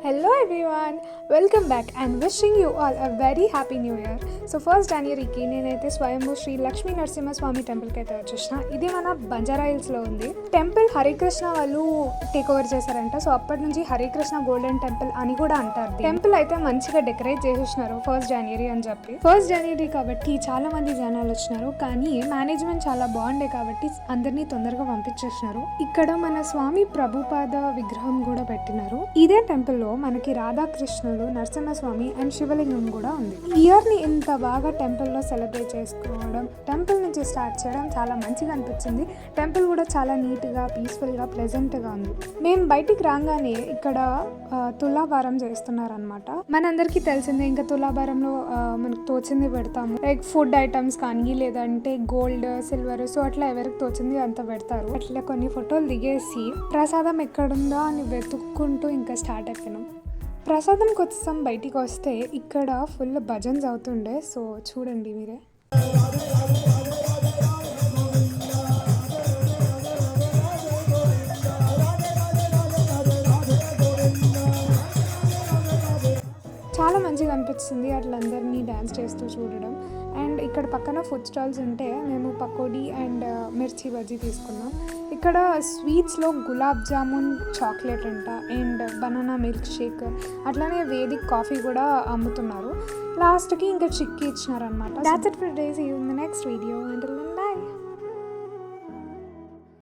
Hello everyone, welcome back and wishing you all a very happy new year. So 1st జనవరికి నేనైతే స్వయంభూ శ్రీ లక్ష్మీ నరసింహస్వామి టెంపుల్కి అయితే వచ్చేసిన. ఇది మన బంజారా హిల్స్లో ఉంది. టెంపుల్ హరికృష్ణ వాళ్ళు టేక్ ఓవర్ చేశారంట. సో అప్పటి నుంచి హరికృష్ణ గోల్డెన్ టెంపుల్ అని కూడా అంటారు. టెంపుల్ అయితే మంచిగా డెకరేట్ చేసేసినారు 1st జనవరి అని చెప్పి. 1st జనవరి కాబట్టి చాలా మంది జనాలు వచ్చినారు, కానీ మేనేజ్మెంట్ చాలా బాగుండే కాబట్టి అందరినీ తొందరగా పంపించేసినారు. ఇక్కడ మన స్వామి ప్రభుపాద విగ్రహం కూడా పెట్టినారు. ఇదే టెంపుల్ లో మనకి రాధాకృష్ణులు, నరసింహస్వామి అండ్ శివలింగం కూడా ఉంది. ఇయర్ ని ఇంత బాగా టెంపుల్ లో సెలబ్రేట్ చేసుకోవడం, టెంపుల్ నుంచి స్టార్ట్ చేయడం చాలా మంచిగా అనిపించింది. టెంపుల్ కూడా చాలా నీట్ గా, పీస్ఫుల్ గా, ప్లెజెంట్ గా ఉంది. మేము బయటికి రాగానే ఇక్కడ తులాభారం చేస్తున్నారనమాట. మనందరికీ తెలిసిందే, ఇంకా తులాభారంలో మనకు తోచింది పెడతాము. లైక్ ఫుడ్ ఐటమ్స్ కానీ, లేదంటే గోల్డ్, సిల్వర్, సో అట్లా ఎవరికి తోచింది అంత పెడతారు. అట్లా కొన్ని ఫోటోలు దిగేసి ప్రసాదం ఎక్కడుందా అని వెతుక్కుంటూ ఇంకా స్టార్ట్ అయిపోయినాం. ప్రసాదం కోసం బయటికి వస్తే ఇక్కడ ఫుల్ భజన్స్ అవుతుండే. సో చూడండి మీరే. చాలా మంచిగా అనిపిస్తుంది అట్లా అందరినీ డ్యాన్స్ చేస్తూ చూడడం. అండ్ ఇక్కడ పక్కన ఫుడ్ స్టాల్స్ ఉంటే మేము పకోడీ అండ్ మిర్చి బజ్జీ తీసుకున్నాం. ఇక్కడ స్వీట్స్లో గులాబ్ జామున్ చాక్లెట్ అంట, అండ్ బనానా మిల్క్ షేక్, అట్లానే వేదిక్ కాఫీ కూడా అమ్ముతున్నారు. లాస్ట్కి ఇంకా చిక్కీ ఇచ్చినారనమాట. That's it for today. See you in the next video.